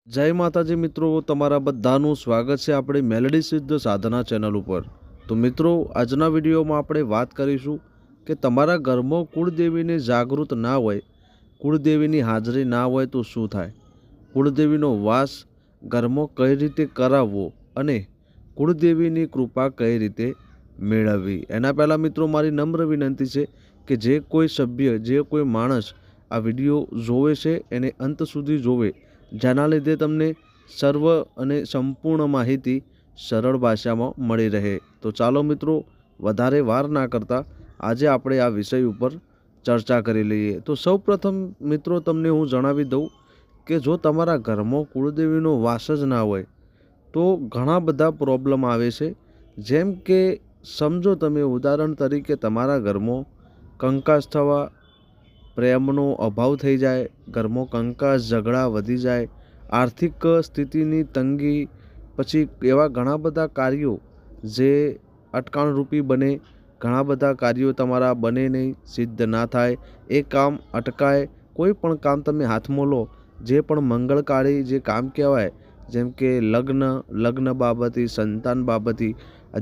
જય માતાજી મિત્રો, તમારા બધાનું સ્વાગત છે આપણી મેલેડી સિદ્ધ સાધના ચેનલ ઉપર। તો મિત્રો, આજના વિડીયોમાં આપણે વાત કરીશું કે તમારા ઘરમાં કુળદેવીને જાગૃત ના હોય, કુળદેવીની હાજરી ના હોય તો શું થાય, કુળદેવીનો વાસ ઘરમાં કઈ રીતે કરાવવો અને કુળદેવીની કૃપા કઈ રીતે મેળવવી। એના પહેલાં મિત્રો મારી નમ્ર વિનંતી છે કે જે કોઈ સભ્ય, જે કોઈ માણસ આ વિડીયો જોવે છે એને અંત સુધી જોવે, જેના લીધે તમને સર્વ અને સંપૂર્ણ માહિતી સરળ ભાષામાં મળી રહે। તો ચાલો મિત્રો, વધારે વાર ના કરતા આજે આપણે આ વિષય ઉપર ચર્ચા કરી લઈએ। તો સૌપ્રથમ મિત્રો તમને હું જણાવી દઉં કે જો તમારા ઘરમાં કુળદેવીનો વાસ જ ના હોય તો ઘણા બધા પ્રોબ્લેમ આવે છે। જેમ કે સમજો તમે, ઉદાહરણ તરીકે તમારા ઘરમાં કંકાસ થવા, પ્રેમનો અભાવ થઈ જાય, ઘરમાં કંકાસ, ઝઘડા વધી જાય, આર્થિક સ્થિતિની તંગી, પછી એવા ઘણા બધા કાર્યો જે અટકાણરૂપી બને, ઘણા બધા કાર્યો તમારા બને નહીં, સિદ્ધ ના થાય, એ કામ અટકાય। કોઈ પણ કામ તમે હાથમાં લો, જે પણ મંગળકારી જે કામ કહેવાય, જેમ કે લગ્ન બાબતે, સંતાન બાબતે,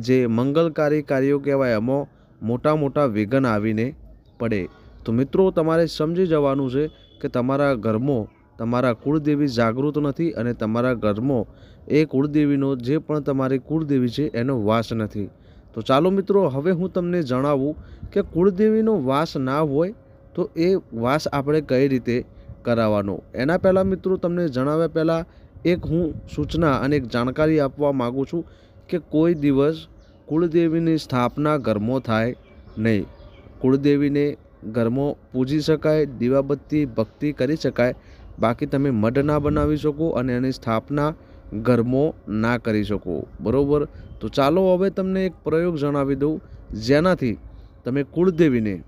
જે મંગળકારી કાર્યો કહેવાય, એમાં મોટા મોટા વિઘ્ન આવીને પડે। તો મિત્રો તમારે સમજી જવાનું છે કે તમારા ઘરમાં તમારા કુળદેવી જાગૃત નથી અને તમારા ઘરમાં એ કુળદેવીનો, જે પણ તમારી કુળદેવી છે એનો વાસ નથી। તો ચાલો મિત્રો, હવે હું તમને જણાવું કે કુળદેવીનો વાસ ના હોય તો એ વાસ આપણે કઈ રીતે કરાવવાનો। એના પહેલાં મિત્રો તમને જણાવ્યા પહેલાં એક હું સૂચના અને એક જાણકારી આપવા માગું છું કે કોઈ દિવસ કુળદેવીની સ્થાપના ઘરમાં થાય નહીં। કુળદેવીને ઘરમાં પૂજી શકાય, દીવાબત્તી ભક્તિ કરી શકાય, બાકી તમે મઢ ના બનાવી શકો અને એની સ્થાપના ઘરમાં ના કરી શકો, બરાબર। તો ચાલો હવે તમને એક પ્રયોગ જણાવી દઉં, જેનાથી તમે કુળદેવીને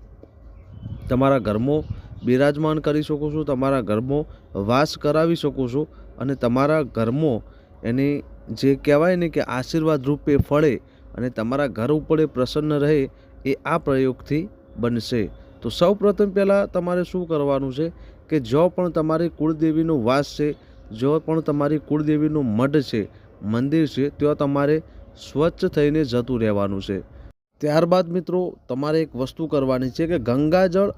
તમારા ઘરમાં બિરાજમાન કરી શકો છો, તમારા ઘરમાં વાસ કરાવી શકો છો અને તમારા ઘરમાં એની જે કહેવાય ને કે આશીર્વાદ રૂપે ફળે અને તમારા ઘર ઉપર પ્રસન્ન રહે, એ આ પ્રયોગથી બનશે। તો સૌ પ્રથમ પહેલાં તમારે શું કરવાનું છે કે જો પણ તમારી કુળદેવીનો વાસ છે, જો પણ તમારી કુળદેવીનું મઢ છે, મંદિર છે, ત્યાં તમારે સ્વચ્છ થઈને જતું રહેવાનું છે। ત્યારબાદ મિત્રો તમારે એક વસ્તુ કરવાની છે કે ગંગાજળ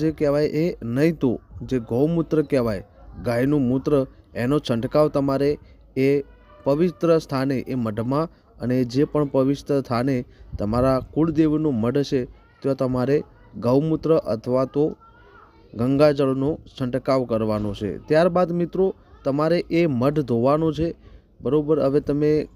જે કહેવાય એ નહીં તો જે ગૌમૂત્ર કહેવાય, ગાયનું મૂત્ર, એનો છંટકાવ તમારે એ પવિત્ર સ્થાને, એ મઢમાં અને જે પણ પવિત્ર સ્થાને તમારા કુળદેવીનું મઢ છે ત્યાં તમારે ગૌમૂત્ર અથવા તો ગંગાજળનો છંટકાવ કરવાનો છે। ત્યારબાદ મિત્રો તમારે એ મઢ ધોવાનો છે, બરાબર। હવે તમે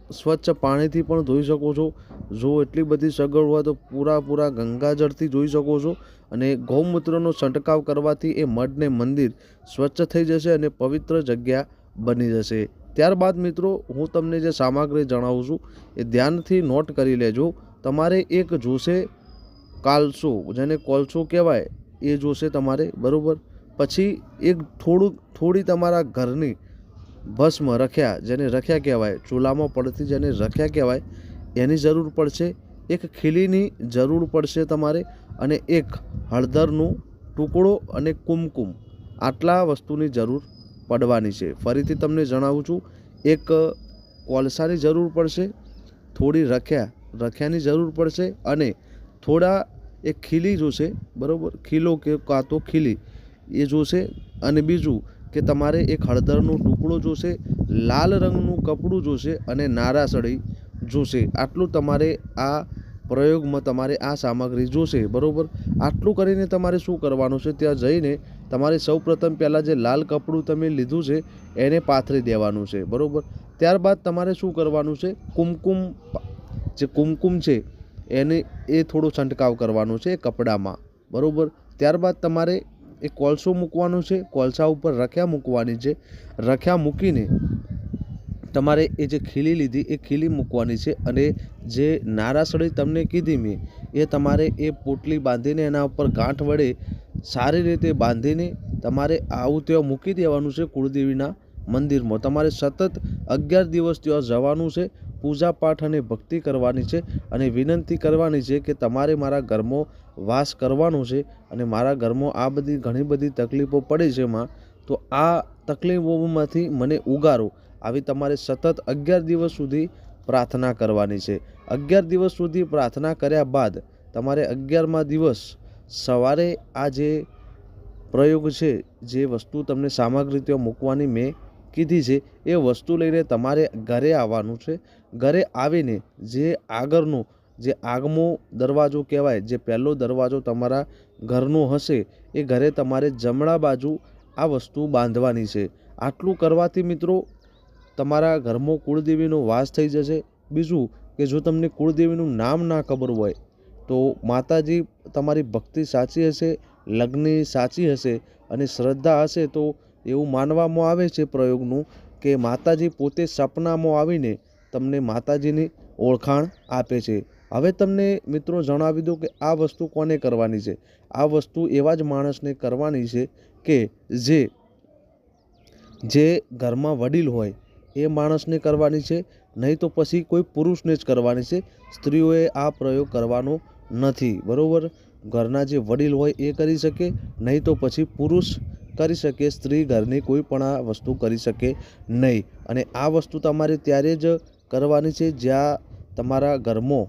સ્વચ્છ પાણીથી પણ ધોઈ શકો છો, જો એટલી બધી સગવડ હોય તો પૂરા ગંગાજળથી ધોઈ શકો છો અને ગૌમૂત્રનો છંટકાવ કરવાથી એ મઢ ને મંદિર સ્વચ્છ થઈ જશે અને પવિત્ર જગ્યા બની જશે। ત્યારબાદ મિત્રો હું તમને જે સામગ્રી જણાવું છું એ ધ્યાનથી નોટ કરી લેજો। તમારે એક જોશે કાલસો, જેને કોલસો કહેવાય, એ જોશે તમારે, બરાબર। પછી એક થોડી તમારા ઘરની ભસ્મ, રખ્યા, જેને રખ્યા કહેવાય, ચૂલામાં પડતી જેને રખ્યા કહેવાય, એની જરૂર પડશે। એક ખીલીની જરૂર પડશે તમારે અને એક હળદરનો ટુકડો અને કુમકુમ, આટલા વસ્તુની જરૂર પડવાની છે। ફરીથી તમને જણાવું છું, એક કોલસાની જરૂર પડશે, થોડી રખ્યાની જરૂર પડશે અને થોડા એક ખીલી જોશે, બરાબર, ખીલો કે કાં તો ખીલી એ જોશે અને બીજું કે તમારે એક હળદરનો ટુકડો જોશે, લાલ રંગનું કપડું જોશે અને નારાસળી જોશે। આટલું તમારે આ પ્રયોગમાં તમારે આ સામગ્રી જોશે, બરાબર। આટલું કરીને તમારે શું કરવાનું છે, ત્યાં જઈને તમારે સૌપ્રથમ પહેલાં જે લાલ કપડું તમે લીધું છે એને પાથરી દેવાનું છે, બરાબર। ત્યારબાદ તમારે શું કરવાનું છે, કુમકુમ છે એને એ થોડો છંટકાવ કરવાનો છે કપડામાં, બરાબર। ત્યારબાદ તમારે એ કોલસો મૂકવાનો છે, કોલસા ઉપર રખ્યા મૂકવાની છે, રખ્યા મૂકીને તમારે એ જે ખીલી લીધી એ ખીલી મૂકવાની છે અને જે નારાસળી તમને કીધી મેં, એ તમારે એ પોટલી બાંધીને એના ઉપર ગાંઠ વડે સારી રીતે બાંધીને તમારે આવું ત્યાં મૂકી દેવાનું છે કુળદેવીના મંદિરમાં। તમારે સતત 11 દિવસ ત્યાં જવાનું છે, પૂજા પાઠ અને ભક્તિ કરવાની છે અને વિનંતી કરવાની છે કે તમારે મારા ઘરમાં વાસ કરવાનો છે અને મારા ઘરમાં આ બધી ઘણી બધી તકલીફો પડે છે માં, તો આ તકલીફોમાંથી મને ઉગારો, આવી તમારે સતત 11 દિવસ સુધી પ્રાર્થના કરવાની છે। 11 દિવસ સુધી પ્રાર્થના કર્યા બાદ તમારે 11મા દિવસ સવારે આ જે પ્રયોગ છે, જે વસ્તુ તમને સામગ્રી ત્યાં મૂકવાની મેં કીધી છે, એ વસ્તુ લઈને તમારે ઘરે આવવાનું છે। ઘરે આવીને જે આગળનો જે આગમો દરવાજો કહેવાય, જે પહેલો દરવાજો તમારા ઘરનો હશે, એ ઘરે તમારે જમણા બાજુ આ વસ્તુ બાંધવાની છે। આટલું કરવાથી મિત્રો તમારા ઘરમાં કુળદેવીનો વાસ થઈ જશે। બીજું કે જો તમને કુળદેવીનું નામ ના ખબર હોય તો માતાજી તમારી ભક્તિ સાચી હશે, લગ્ન સાચી હશે અને શ્રદ્ધા હશે તો એવું માનવામાં આવે છે પ્રયોગનું કે માતાજી પોતે સપનામાં આવીને તમને માતાજીની ઓળખાણ આપે છે। હવે તમને મિત્રો જણાવી દઉં કે આ વસ્તુ કોને કરવાની છે। આ વસ્તુ એવા જ માણસને કરવાની છે કે જે ઘરમાં વડીલ હોય એ માણસને કરવાની છે, નહીં તો પછી કોઈ પુરુષને જ કરવાની છે। સ્ત્રીઓએ આ પ્રયોગ કરવાનો નથી, બરાબર। ઘરના જે વડીલ હોય એ કરી શકે, નહીં તો પછી પુરુષ કરી શકે। સ્ત્રી ઘરની કોઈ પણ આ વસ્તુ કરી શકે નહીં। અને આ વસ્તુ તમારે ત્યારે જ કરવાની છે જ્યાં તમારા ઘરમાં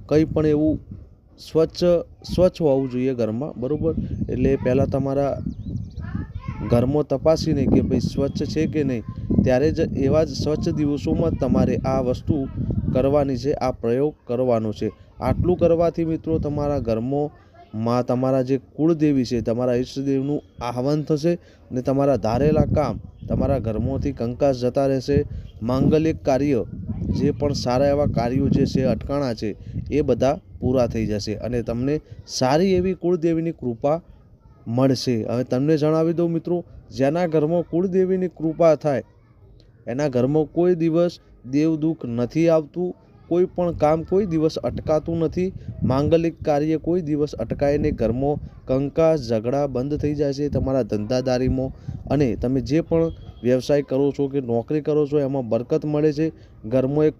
કંઈ પણ એવું સ્વચ્છ હોવું જોઈએ ઘરમાં, બરાબર। એટલે પહેલાં તમારા ઘરમાં તપાસીને કે ભાઈ સ્વચ્છ છે કે નહીં, ત્યારે જ એવા જ સ્વચ્છ દિવસોમાં તમારે આ વસ્તુ કરવાની છે, આ પ્રયોગ કરવાનો છે। આટલું કરવાથી મિત્રો તમારા ઘરમાં તમારા જે કુળદેવી છે, તમારા ઈષ્ટદેવનું આહવાન થશે અને તમારા ધારેલા કામ, તમારા ઘરમાંથી કંકાસ જતા રહેશે। માંગલિક કાર્ય, જે પણ સારા એવા કાર્યો જે છે અટકાણા છે, એ બધા પૂરા થઈ જશે અને તમને સારી એવી કુળદેવીની કૃપા મળશે। હવે તમને જણાવી દઉં મિત્રો, જેના ઘરમાં કુળદેવીની કૃપા થાય એના ઘરમાં કોઈ દિવસ દેવ દુઃખ નથી આવતું, કોઈ પણ કામ કોઈ દિવસ અટકાતું નથી, માંગલિક કાર્ય કોઈ દિવસ અટકાય નહીં। ઘરમાં કંકાસ ઝઘડા બંધ થઈ જાય છે તમારા ધંધાદારીમાં, અને તમે જે પણ વ્યવસાય કરો છો કે નોકરી કરો છો એમાં બરકત મળે છે। ઘરમાં એક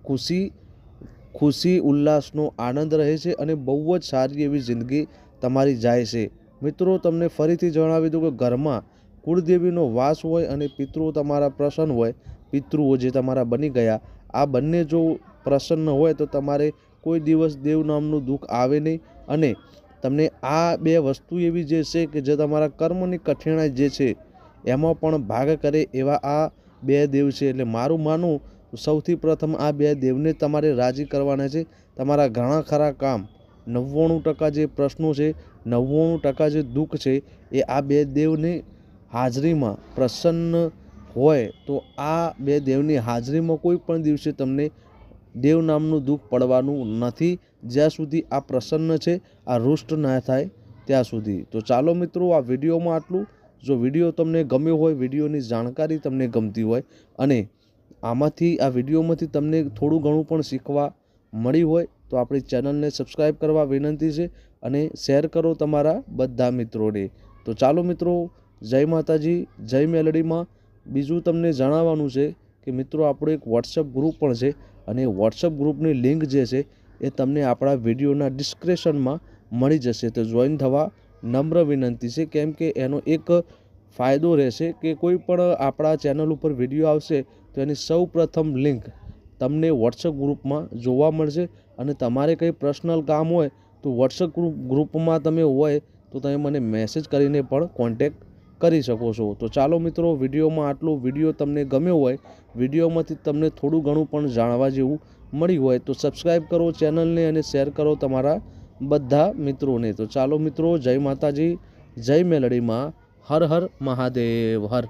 ખુશી ઉલ્લાસનો આનંદ રહે છે અને બહુ જ સારી એવી જિંદગી તમારી જાય છે। મિત્રો તમને ફરીથી જણાવી દઉં કે ઘરમાં કુળદેવીનો વાસ હોય અને પિતૃઓ તમારા પ્રસન્ન હોય, પિતૃઓ જે તમારા બની ગયા, આ બંને જો પ્રસન્ન હોય તો તમારે કોઈ દિવસ દેવ નામનું દુઃખ આવે નહીં। અને તમને આ બે વસ્તુ એવી જે છે કે જે તમારા કર્મની કઠિનાઈ જે છે એમાં પણ ભાગ કરે એવા આ બે દેવ છે। એટલે મારું માનવું સૌથી પ્રથમ આ બે દેવને તમારે રાજી કરવાના છે। તમારા ઘણા ખરા કામ, 99% જે પ્રશ્નો છે, 99% જે દુઃખ છે, એ આ બે દેવની હાજરીમાં પ્રસન્ન હોય તો આ બે દેવની હાજરીમાં કોઈ પણ દિવસે તમને દેવ નામનું દુઃખ પડવાનું નથી, જ્યાં સુધી આ પ્રસન્ન છે, આ રૂષ્ટ ના થાય ત્યાં સુધી। તો ચાલો મિત્રો, આ વિડીયોમાં આટલું। જો વિડીયો તમને ગમ્યો હોય, વિડીયોની જાણકારી તમને ગમતી હોય અને આ વિડીયોમાંથી તમને થોડું ઘણું પણ શીખવા મળી હોય તો આપણી ચેનલને સબસ્ક્રાઈબ કરવા વિનંતી છે અને શેર કરો તમારા બધા મિત્રોને। તો ચાલો મિત્રો, જય માતાજી, જય મેલડીમાં। બીજું તમને જણાવવાનું છે કે મિત્રો આપણો એક વોટ્સઅપ ગ્રુપ પણ છે અને વોટ્સઅપ ગ્રુપની લિંક જે છે એ તમને આપણા વિડીયોના ડિસ્ક્રિપ્શનમાં મળી જશે। તો જોઈન થવા નમ્ર વિનંતી છે, કેમ કે એનો એક ફાયદો રહેશે કે કોઈ પણ આપણા ચેનલ ઉપર વિડીયો આવશે તો એની સૌ પ્રથમ લિંક તમને વોટ્સઅપ ગ્રુપમાં જોવા મળશે। અને તમારે કંઈ પર્સનલ કામ હોય તો વોટ્સઅપ ગ્રુપમાં તમે હોય તો તમે મને મેસેજ કરીને પણ કોન્ટેક્ટ કરી શકો છો। તો ચાલો મિત્રો, વિડીયોમાં આટલું। વિડીયો તમને ગમ્યો હોય, વિડીયોમાંથી તમને થોડું ઘણું પણ જાણવા જેવું મળ્યું હોય તો સબસ્ક્રાઈબ કરો ચેનલને અને શેર કરો તમારા બધા મિત્રોને। તો ચાલો મિત્રો, જય માતાજી, જય મેલડીમાં, હર હર મહાદેવ, હર।